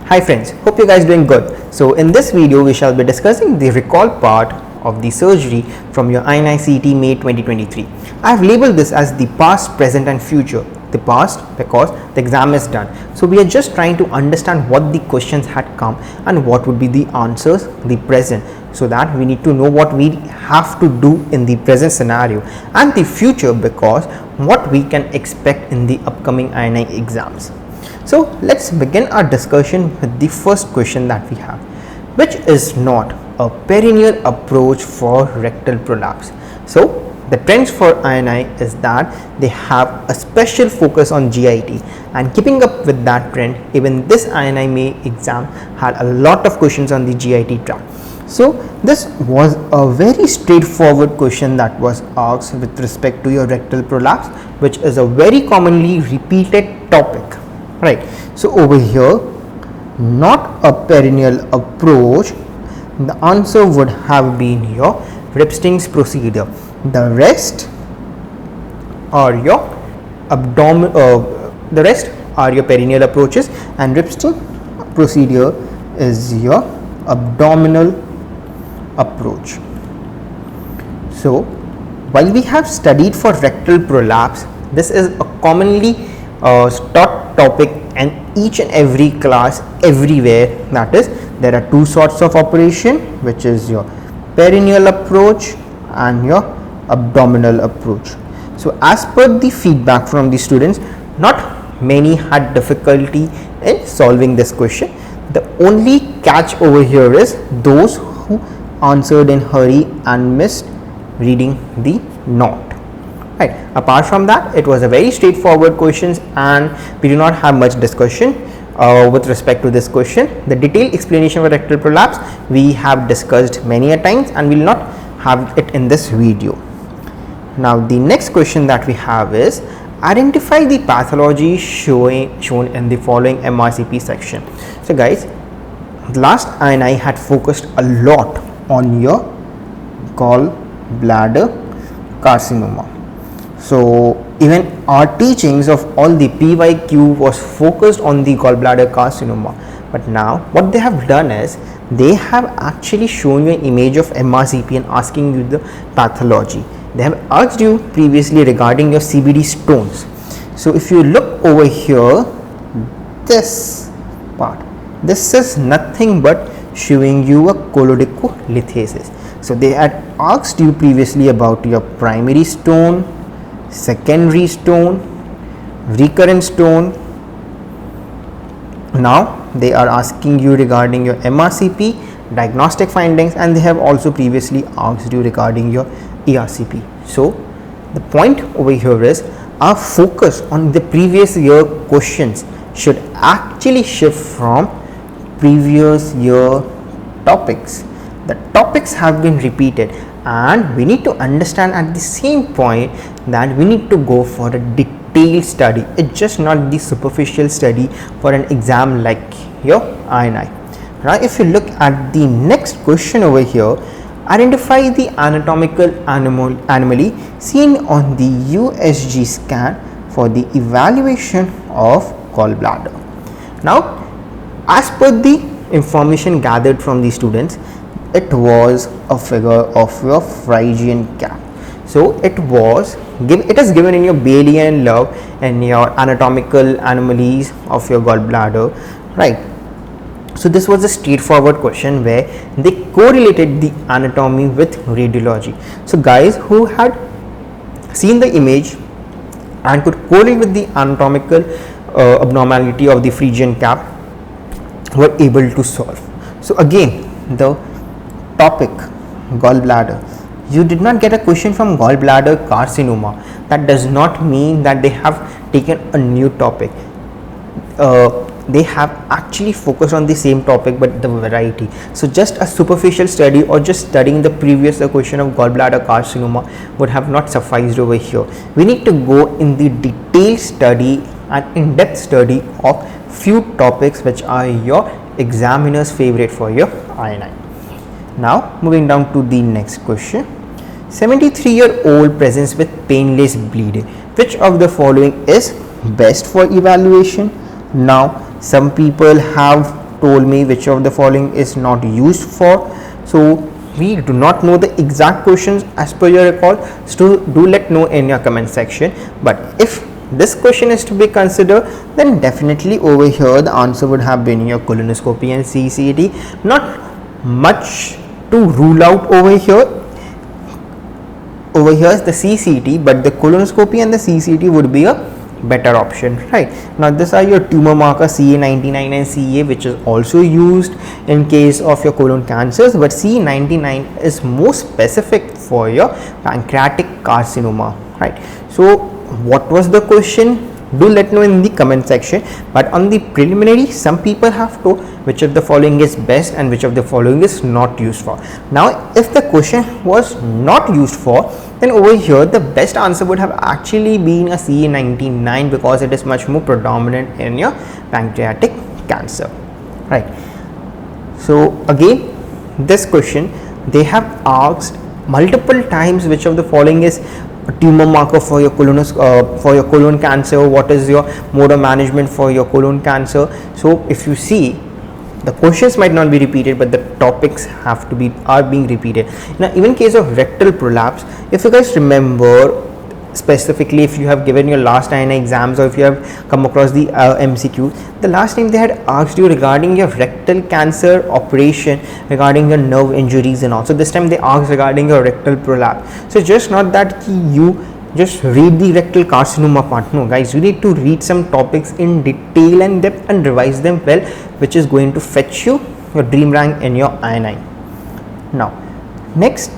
Hi friends, hope you guys doing good. So in this video we shall be discussing the recall part of the surgery from your Inicet May 2023. I have labeled this as the past, present and future. The past because the exam is done. So we are just trying to understand what the questions had come and what would be the answers, the present, so that we need to know what we have to do in the present scenario, and the future because what we can expect in the upcoming INI exams. So let's begin our discussion with the first question that we have, which is not a perennial approach for rectal prolapse. So the trends for INI is that they have a special focus on GIT, and keeping up with that trend, even this INI May exam had a lot of questions on the GIT track. So this was a very straightforward question that was asked with respect to your rectal prolapse, which is a very commonly repeated topic. Right, so over here, not a perennial approach, the answer would have been your Ripstein's procedure. The rest are your the rest are your perennial approaches, and Ripstein procedure is your abdominal approach. So while we have studied for rectal prolapse, this is a commonly taught topic and each and every class everywhere, that is there are two sorts of operation, which is your perennial approach and your abdominal approach. So as per the feedback from the students, not many had difficulty in solving this question. The only catch over here is those who answered in hurry and missed reading the note. Right. Apart from that, it was a very straightforward questions, and we do not have much discussion with respect to this question. The detailed explanation of rectal prolapse we have discussed many a times, and we will not have it in this video. Now the next question that we have is, identify the pathology shown in the following MRCP section. So guys, last INI had focused a lot on your gallbladder carcinoma. So even our teachings of all the PYQ was focused on the gallbladder carcinoma, but now what they have done is they have actually shown you an image of MRCP and asking you the pathology. They have asked you previously regarding your CBD stones. So if you look over here, this part, this is nothing but showing you a colodicolithasis. So they had asked you previously about your primary stone, secondary stone, recurrent stone. Now they are asking you regarding your MRCP, diagnostic findings, and they have also previously asked you regarding your ERCP. So the point over here is our focus on the previous year questions should actually shift from previous year topics. The topics have been repeated, and we need to understand at the same point that we need to go for a detailed study. It's just not the superficial study for an exam like your INI. Now if you look at the next question over here, identify the anatomical anomaly seen on the USG scan for the evaluation of gallbladder. Now as per the information gathered from the students, it was a figure of your Phrygian cap. So it is given in your Bayesian love and your anatomical anomalies of your gallbladder, right? So this was a straightforward question where they correlated the anatomy with radiology. So guys who had seen the image and could correlate with the anatomical abnormality of the Phrygian cap were able to solve. So again, the topic gallbladder, you did not get a question from gallbladder carcinoma. That does not mean that they have taken a new topic. They have actually focused on the same topic but the variety. So just a superficial study or just studying the previous question of gallbladder carcinoma would have not sufficed over here. We need to go in the detailed study and in-depth study of few topics which are your examiner's favorite for your INI. Now moving down to the next question. 73-year-old presents with painless bleeding. Which of the following is best for evaluation? Now some people have told me which of the following is not used for. So we do not know the exact questions as per your record, so do let know in your comment section. But if this question is to be considered, then definitely over here the answer would have been your colonoscopy and CCT. Not much to rule out over here. Over here is the CCT, but the colonoscopy and the CCT would be a better option, right? Now these are your tumor marker CA99 and CA, which is also used in case of your colon cancers, but CA99 is more specific for your pancreatic carcinoma, right? So what was the question? Do let know in the comment section. But on the preliminary, some people have told which of the following is best and which of the following is not used for. Now if the question was not used for, then over here the best answer would have actually been a CA99, because it is much more predominant in your pancreatic cancer, right? So again, this question they have asked multiple times which of the following is a tumor marker for your colon cancer, what is your mode of management for your colon cancer. So if you see, the questions might not be repeated, but the topics are being repeated. Now even in case of rectal prolapse, if you guys remember, specifically if you have given your last INI exams, or if you have come across the MCQ, the last time they had asked you regarding your rectal cancer operation, regarding your nerve injuries and all. So this time they asked regarding your rectal prolapse. So just not that you just read the rectal carcinoma part. No guys, you need to read some topics in detail and depth and revise them well, which is going to fetch you your dream rank in your INI. Now next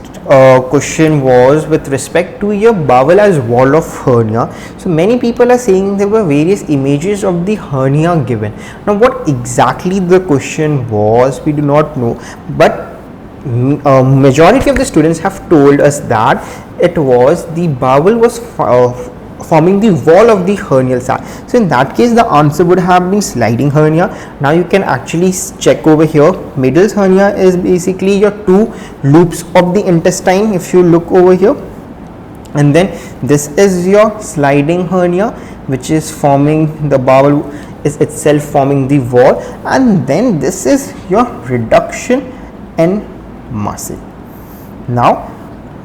question was with respect to your bowel as wall of hernia. So many people are saying there were various images of the hernia given. Now what exactly the question was, we do not know, but majority of the students have told us that it was the bowel was forming the wall of the hernial sac. So in that case the answer would have been sliding hernia. Now you can actually check over here, Middle's hernia is basically your two loops of the intestine, if you look over here, and then this is your sliding hernia, which is forming the bowel is itself forming the wall, and then this is your reduction in muscle. Now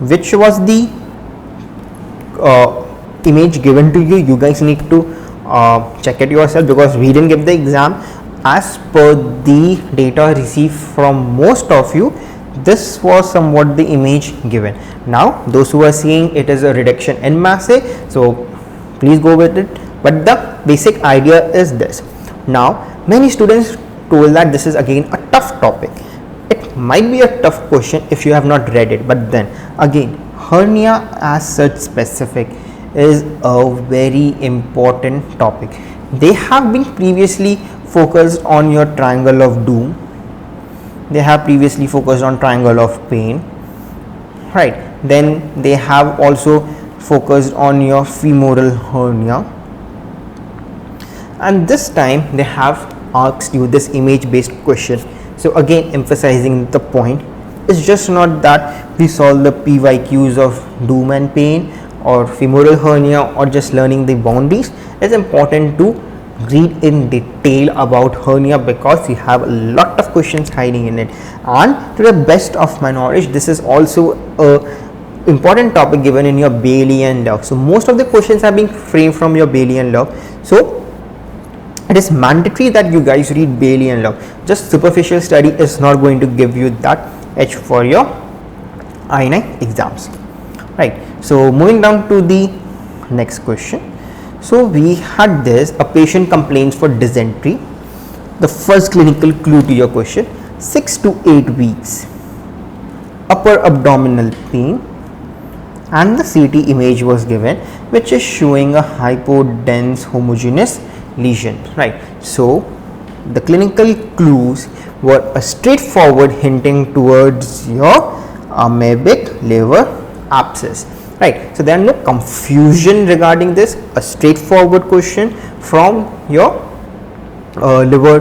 which was the image given to you? You guys need to check it yourself, because we didn't give the exam. As per the data received from most of you, this was somewhat the image given. Now those who are seeing it is a reduction in mass, so please go with it, but the basic idea is this. Now many students told that this is again a tough topic. It might be a tough question if you have not read it, but then again, hernia as such specific is a very important topic. They have been previously focused on your triangle of doom, they have previously focused on triangle of pain, right? Then they have also focused on your femoral hernia, and this time they have asked you this image based question. So again, emphasizing the point, it's just not that we solve the PYQs of doom and pain or femoral hernia or just learning the boundaries. It's important to read in detail about hernia, because we have a lot of questions hiding in it, and to the best of my knowledge this is also a important topic given in your Bayesian law. So most of the questions are being framed from your Bayesian law, so it is mandatory that you guys read Bayesian law. Just superficial study is not going to give you that edge for your INI exams, right? So moving down to the next question. So we had this, a patient complains for dysentery. The first clinical clue to your question, 6 to 8 weeks, upper abdominal pain, and the CT image was given, which is showing a hypodense homogeneous lesion, right? So the clinical clues were a straightforward hinting towards your amoebic liver abscess, right? So there are no confusion regarding this, a straightforward question from your liver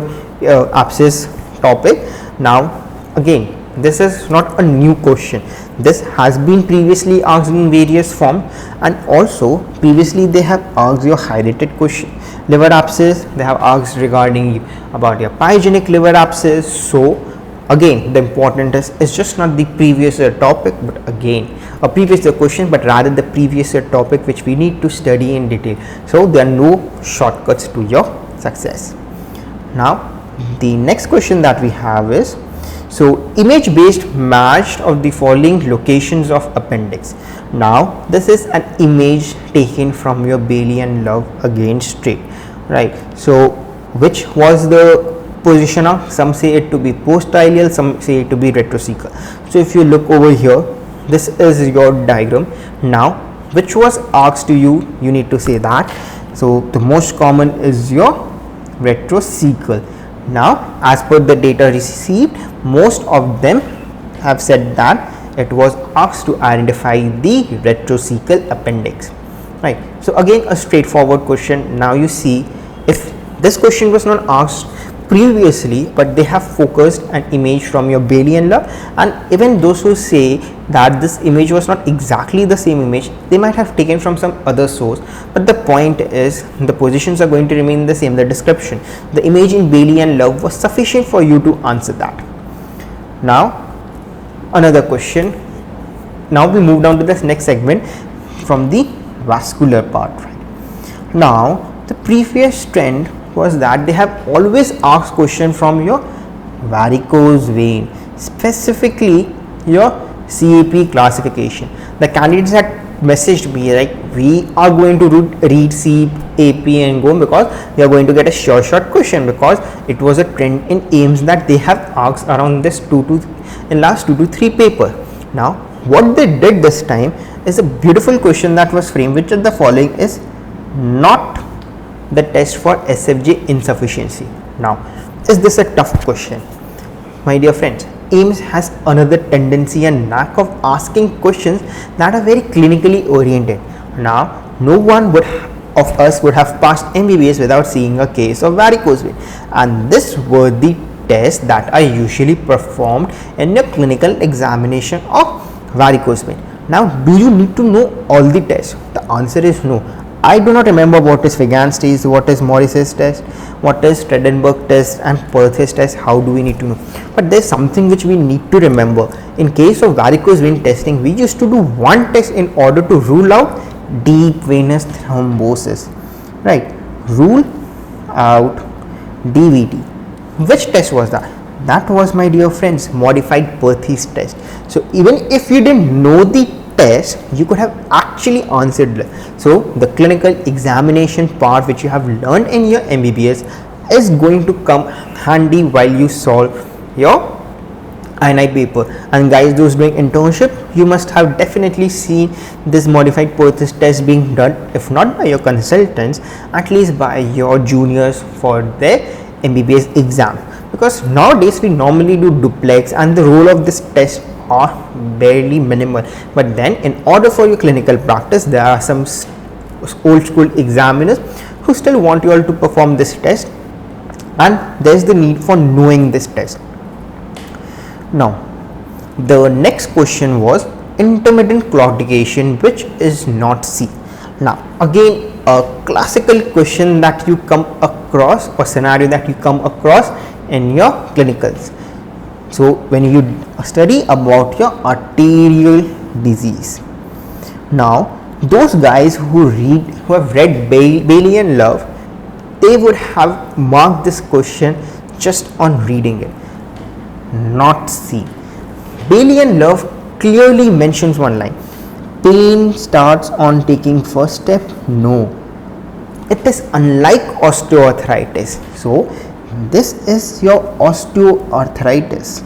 abscess topic. Now again, this is not a new question. This has been previously asked in various form, and also previously they have asked your highlighted question liver abscess. They have asked regarding about your pyogenic liver abscess. So again, the important is just not the previous year topic, but again a previous year question, but rather the previous year topic which we need to study in detail. So there are no shortcuts to your success. Now the next question that we have is, so image based match of the following locations of appendix. Now this is an image taken from your Bailey and Love, again straight, right? So which was the position of, some say it to be post-ileal, some say it to be retrocecal. So if you look over here, this is your diagram. Now which was asked to you, you need to say that. So the most common is your retrocecal. Now as per the data received, most of them have said that it was asked to identify the retrocecal appendix, right? So again a straightforward question. Now you see, if this question was not asked previously, but they have focused an image from your Bailey and Love, and even those who say that this image was not exactly the same image, they might have taken from some other source, but the point is the positions are going to remain the same. The description, the image in Bailey and Love was sufficient for you to answer that. Now another question. Now we move down to this next segment from the vascular part, right? Now the previous trend was that they have always asked question from your varicose vein, specifically your CAP classification. The candidates had messaged me like, we are going to read CAP and go, because they are going to get a short question, because it was a trend in AIMS that they have asked around this last 2 to 3 paper. Now what they did this time is a beautiful question that was framed, which is the following: is not the test for SFJ insufficiency. Now is this a tough question? My dear friends, AIMS has another tendency and knack of asking questions that are very clinically oriented. Now no one of us would have passed MBBS without seeing a case of varicose vein, and this were the tests that are usually performed in a clinical examination of varicose vein. Now do you need to know all the tests? The answer is no. I do not remember what is Fagan's test, what is Morris's test, what is Stredenberg test and Perthes test. How do we need to know? But there is something which we need to remember. In case of varicose vein testing, we used to do one test in order to rule out deep venous thrombosis, right? Rule out DVT. Which test was that? That was, my dear friends, modified Perthes test. So even if you didn't know the test, you could have actually answered. So the clinical examination part which you have learned in your MBBS is going to come handy while you solve your INI paper. And guys, those doing internship, you must have definitely seen this modified Perthes test being done, if not by your consultants, at least by your juniors for their MBBS exam, because nowadays we normally do duplex and the role of this test are barely minimal. But then in order for your clinical practice, there are some old school examiners who still want you all to perform this test, and there is the need for knowing this test. Now the next question was intermittent claudication, which is not C. Now again a classical question that you come across, or scenario that you come across in your clinicals. So when you study about your arterial disease, now those guys who have read Bailey and Love, they would have marked this question just on reading it, not C. Bailey and Love clearly mentions one line: pain starts on taking first step. No, it is unlike osteoarthritis. So this is your osteoarthritis,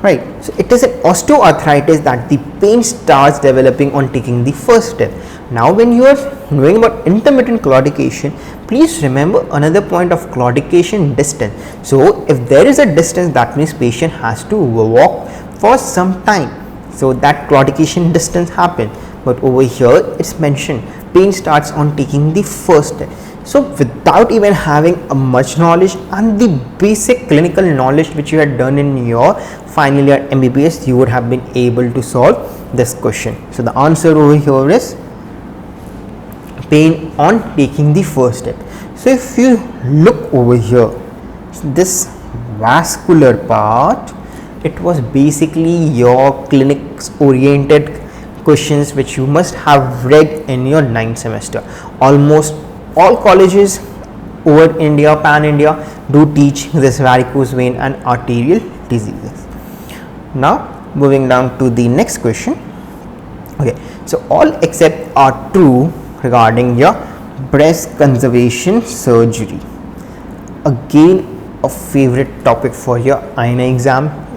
right? So it is an osteoarthritis that the pain starts developing on taking the first step. Now when you are knowing about intermittent claudication, please remember another point of claudication: distance. So if there is a distance, that means patient has to walk for some time, so that claudication distance happen. But over here it's mentioned pain starts on taking the first step. So without even having a much knowledge and the basic clinical knowledge which you had done in your final year MBBS, you would have been able to solve this question. So the answer over here is pain on taking the first step. So if you look over here, this vascular part, it was basically your clinics oriented questions which you must have read in your 9th semester. Almost all colleges over India, pan India, do teach this varicose vein and arterial diseases. Now moving down to the next question. Okay, so all except are true regarding your breast conservation surgery. Again, a favorite topic for your INI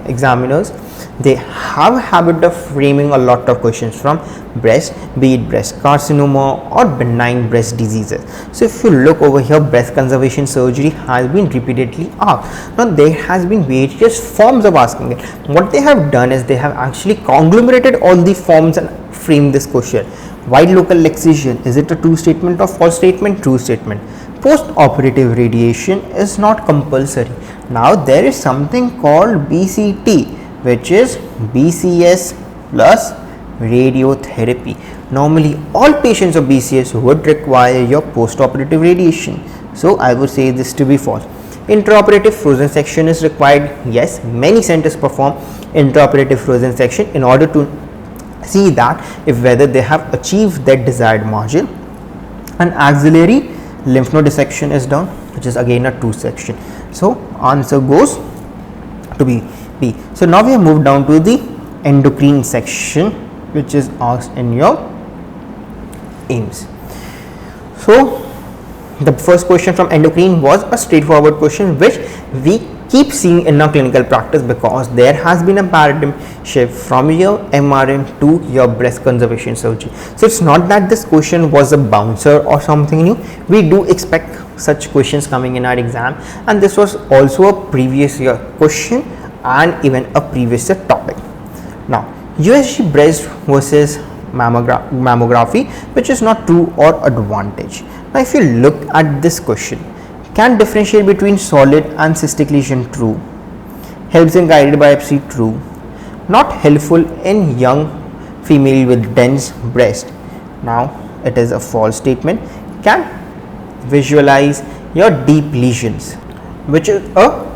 examiners. They have a habit of framing a lot of questions from breast, be it breast carcinoma or benign breast diseases. So if you look over here, breast conservation surgery has been repeatedly asked. Now there has been various forms of asking it. What they have done is they have actually conglomerated all the forms and framed this question. Wide local excision, is it a true statement or false statement? True statement. Post-operative radiation is not compulsory. Now there is something called BCT, which is BCS plus radiotherapy. Normally all patients of BCS would require your post-operative radiation. So I would say this to be false. Intraoperative frozen section is required. Yes, many centers perform intraoperative frozen section in order to see that if whether they have achieved that desired margin. An axillary lymph node dissection is done, which is again a true section. So answer goes to be B. So now we have moved down to the endocrine section, which is asked in your AIIMS. So the first question from endocrine was a straightforward question which we keep seeing in our clinical practice, because there has been a paradigm shift from your MRM to your breast conservation surgery. So it's not that this question was a bouncer or something new. We do expect such questions coming in our exam, and this was also a previous year question and even a previous year topic. Now USG breast versus mammography, which is not true or advantage. Now if you look at this question, can differentiate between solid and cystic lesion, true. Helps in guided biopsy, true. Not helpful in young female with dense breast. Now it is a false statement. Can visualize your deep lesions, which is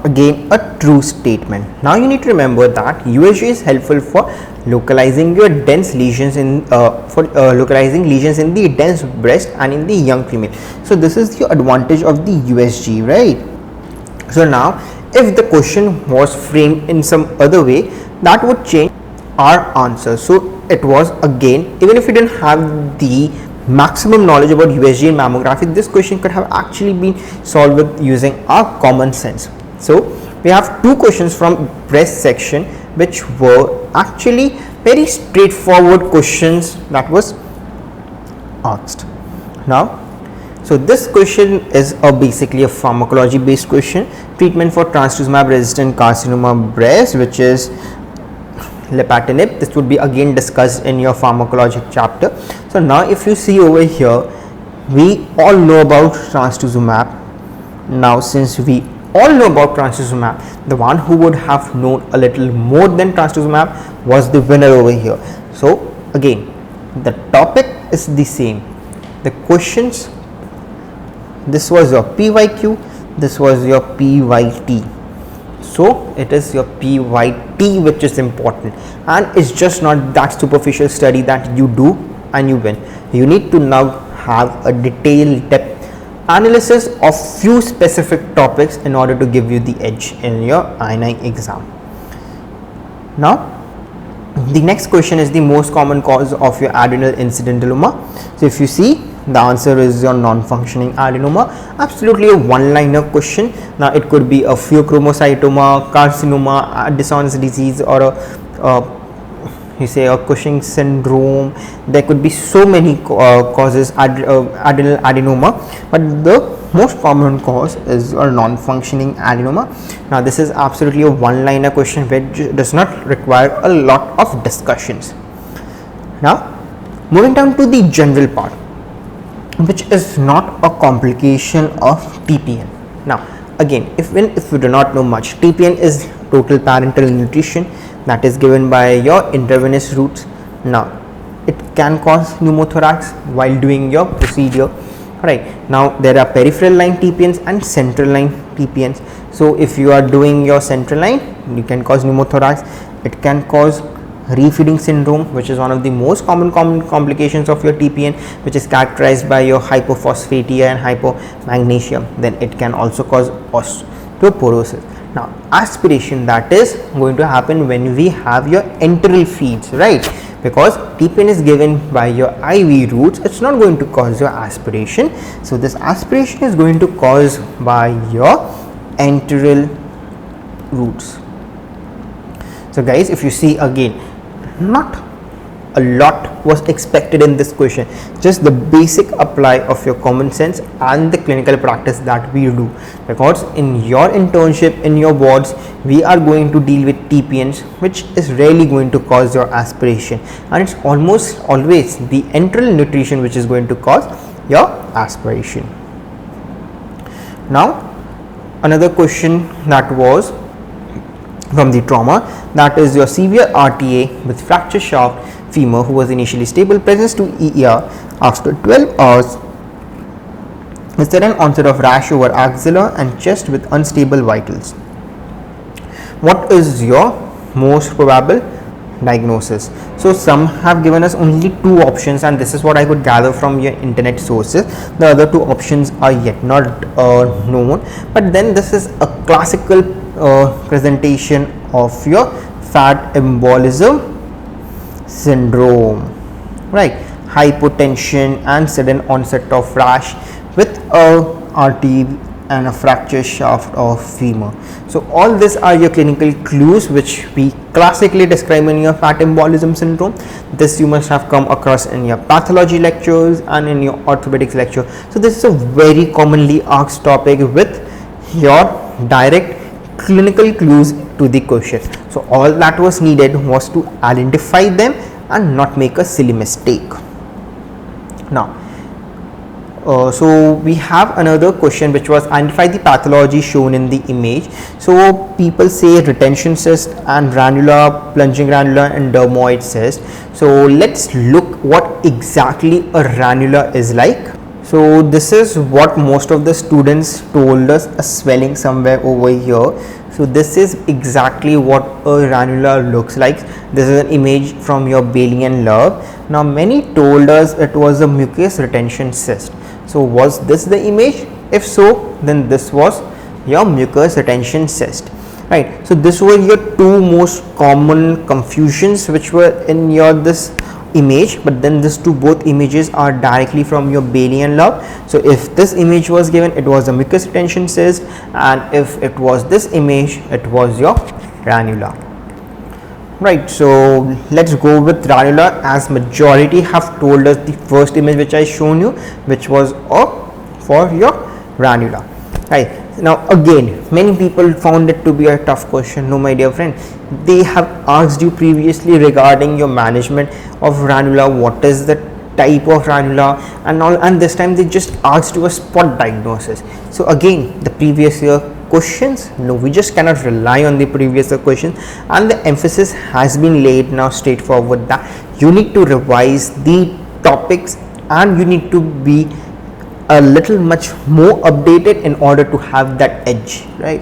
again a true statement. Now you need to remember that USG is helpful for localizing your dense lesions in localizing lesions in the dense breast and in the young female. So this is the advantage of the USG, right? So now if the question was framed in some other way, that would change our answer. So it was, again, even if you didn't have the maximum knowledge about USG and mammography, this question could have actually been solved with using our common sense. So we have two questions from breast section which were actually very straightforward questions that was asked. Now, so this question is basically a pharmacology based question. Treatment for trastuzumab resistant carcinoma breast, which is lepatinib. This would be again discussed in your pharmacology chapter. So now if you see over here, we all know about trastuzumab. Now since we all know about trastuzumab, the one who would have known a little more than trastuzumab was the winner over here. So again, the topic is the same. The questions, this was your PYQ, this was your PYT. So it is your PYT which is important, and it's just not that superficial study that you do and you win. You need to now have a detailed depth analysis of few specific topics in order to give you the edge in your INI exam. Now the next question is the most common cause of your adrenal incidentaloma. So if you see, the answer is your non-functioning adenoma. Absolutely a one-liner question. Now it could be a pheochromocytoma, carcinoma, Addison's disease, or you say a Cushing syndrome. There could be so many causes adrenal adenoma, but the most common cause is a non-functioning adenoma. Now this is absolutely a one-liner question which does not require a lot of discussions. Now moving down to the general part. which is not a complication of TPN. Now again, if you do not know much, TPN is total parenteral nutrition that is given by your intravenous routes. Now it can cause pneumothorax while doing your procedure. Right, now there are peripheral line TPNs and central line TPNs. So if you are doing your central line, you can cause pneumothorax. It can cause refeeding syndrome, which is one of the most common complications of your TPN, which is characterized by your hypophosphatemia and hypomagnesia. Then it can also cause osteoporosis. Now aspiration, that is going to happen when we have your enteral feeds, right? Because TPN is given by your IV routes, it's not going to cause your aspiration. So this aspiration is going to cause by your enteral routes. So guys, if you see again, not a lot was expected in this question, just the basic apply of your common sense and the clinical practice that we do, because in your internship, in your wards, we are going to deal with TPNs, which is rarely going to cause your aspiration, and it's almost always the enteral nutrition which is going to cause your aspiration. Now another question that was from the trauma, that is your severe RTA with fracture shaft femur who was initially stable, presents to ER after 12 hours with sudden onset of rash over axilla and chest with unstable vitals. What is your most probable diagnosis? So some have given us only two options, and this is what I could gather from your internet sources. The other two options are yet not known, but then this is a classical presentation of your fat embolism syndrome, right? Hypotension and sudden onset of rash with a RT and a fracture shaft of femur. So all these are your clinical clues which we classically describe in your fat embolism syndrome. This you must have come across in your pathology lectures and in your orthopedics lecture. So this is a very commonly asked topic with your direct clinical clues to the question. So all that was needed was to identify them and not make a silly mistake. Now so we have another question which was identify the pathology shown in the image. So people say retention cyst and ranula, plunging ranula and dermoid cyst. So let's look what exactly a ranula is like. So this is what most of the students told us, a swelling somewhere over here. So this is exactly what a ranula looks like. This is an image from your Bayesian lab. Now many told us it was a mucus retention cyst. So was this the image? If so, then this was your mucus retention cyst, right? So this were your two most common confusions which were in your this image, but then these two both images are directly from your Bayesian lab. So if this image was given, it was a mucus retention cyst, and if it was this image, it was your ranula, right? So let's go with ranula, as majority have told us the first image which I shown you, which was for your ranula, right? Now again, many people found it to be a tough question. No, my dear friend, they have asked you previously regarding your management of ranula, what is the type of ranula and all, and this time they just asked you a spot diagnosis. So again, the previous year questions, no, we just cannot rely on the previous year questions, and the emphasis has been laid now straightforward that you need to revise the topics and you need to be a little much more updated in order to have that edge, right?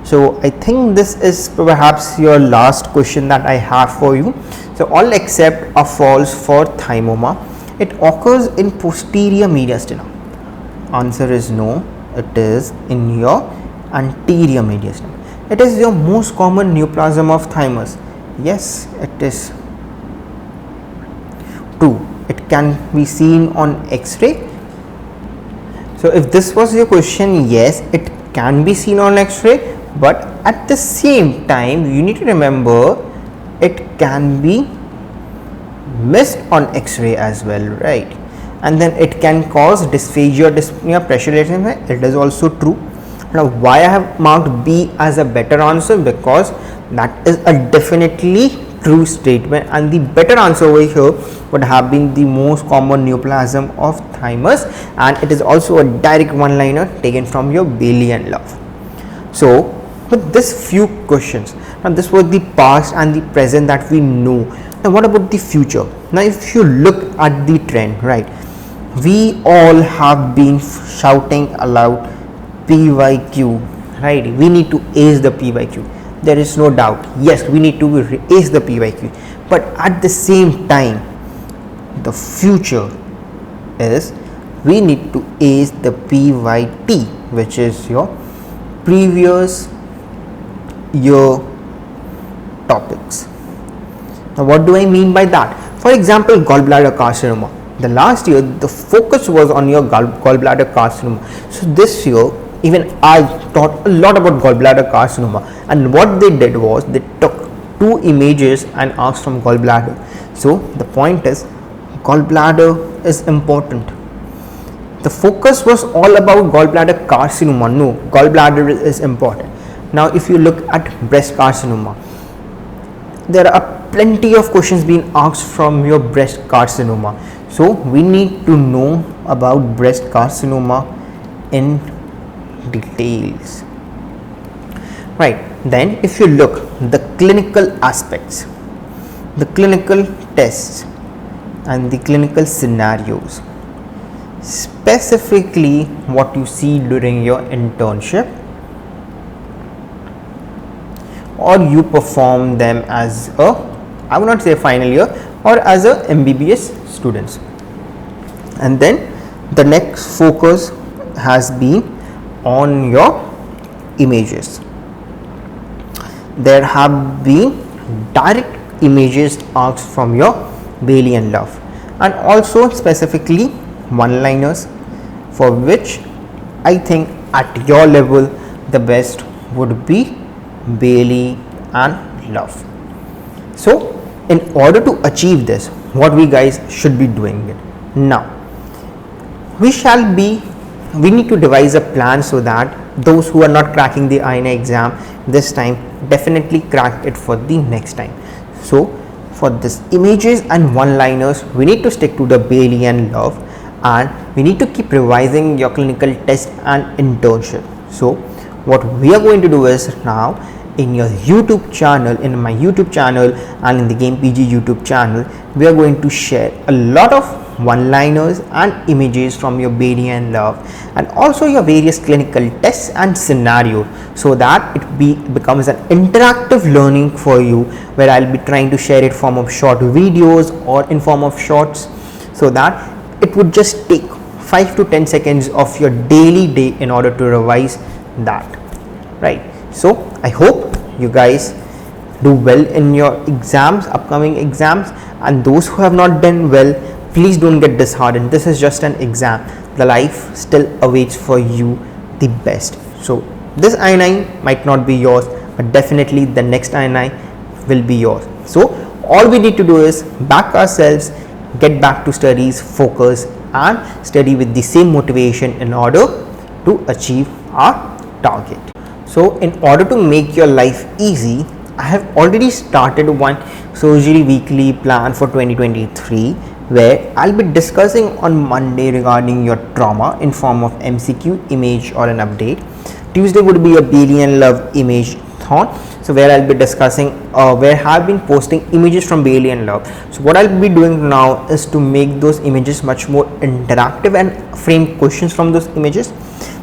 So I think this is perhaps your last question that I have for you. So all except are false for thymoma. It occurs in posterior mediastinum. Answer is no, it is in your anterior mediastinum. It is your most common neoplasm of thymus. Yes, it is true. It can be seen on X-ray. So if this was your question, yes, it can be seen on X-ray, but at the same time you need to remember it can be missed on X-ray as well, right? And then it can cause dysphagia, dyspnea, pressure relaxation. It is also true. Now why I have marked B as a better answer? Because that is a definitely true statement, and the better answer over here would have been the most common neoplasm of thymus, and it is also a direct one liner taken from your Bayesian love. So with this few questions, now this was the past and the present that we know. Now what about the future? Now if you look at the trend, right, we all have been shouting aloud PYQ, right? We need to ace the PYQ. There is no doubt. Yes, we need to ace the PYQ, but at the same time, the future is we need to ace the PYT, which is your previous year topics. Now what do I mean by that? For example, gallbladder carcinoma. The last year the focus was on your gallbladder carcinoma. So this year even I taught a lot about gallbladder carcinoma, and what they did was they took 2 images and asked from gallbladder. So the point is, gallbladder is important. The focus was all about gallbladder carcinoma. No, gallbladder is important. Now if you look at breast carcinoma, there are plenty of questions being asked from your breast carcinoma. So we need to know about breast carcinoma in details, right? Then if you look the clinical aspects, the clinical tests and the clinical scenarios, specifically what you see during your internship, or you perform them as a, I would not say final year, or as a MBBS students. And then the next focus has been on your images. There have been direct images asked from your Bayesian love, and also specifically one liners, for which I think at your level the best would be Bailey and love. So in order to achieve this, what we guys should be doing it now, we need to devise a plan so that those who are not cracking the INA exam this time definitely crack it for the next time. So for this images and one liners, we need to stick to the Bayesian love, and we need to keep revising your clinical test and internship. So what we are going to do is, now in your YouTube channel, in my YouTube channel and in the Game PG YouTube channel, we are going to share a lot of one-liners and images from your Bayesian love, and also your various clinical tests and scenarios, so that it becomes an interactive learning for you, where I'll be trying to share it in form of short videos or in form of shorts, so that it would just take 5 to 10 seconds of your daily day in order to revise that, right? So I hope you guys do well in your exams, upcoming exams, and those who have not done well, please don't get disheartened. This is just an exam. The life still awaits for you the best. So this I9 might not be yours, but definitely the next I9 will be yours. So all we need to do is back ourselves, get back to studies, focus and study with the same motivation in order to achieve our target. So in order to make your life easy, I have already started one surgery weekly plan for 2023, where I'll be discussing on Monday regarding your trauma in form of MCQ, image or an update. Tuesday would be a Bayesian love image thon, so where I'll be discussing where I have been posting images from Bayesian love. So what I'll be doing now is to make those images much more interactive and frame questions from those images.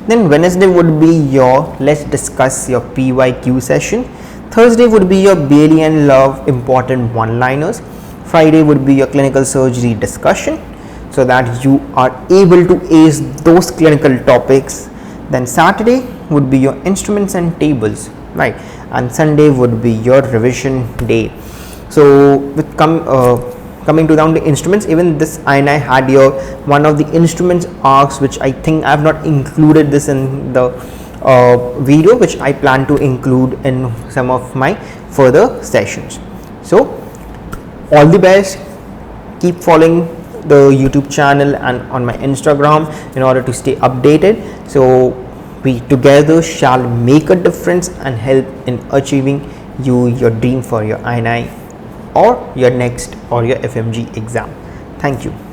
Then Wednesday would be your let's discuss your PYQ session. Thursday would be your Bayesian love important one-liners. Friday would be your clinical surgery discussion, so that you are able to ace those clinical topics. Then Saturday would be your instruments and tables, right? And Sunday would be your revision day. So with coming to down the instruments, even this INI had your one of the instruments arcs, which I think I have not included this in the video, which I plan to include in some of my further sessions. So all the best, keep following the YouTube channel and on my Instagram in order to stay updated. So we together shall make a difference and help in achieving your dream for your INI or your next or your FMG exam. Thank you.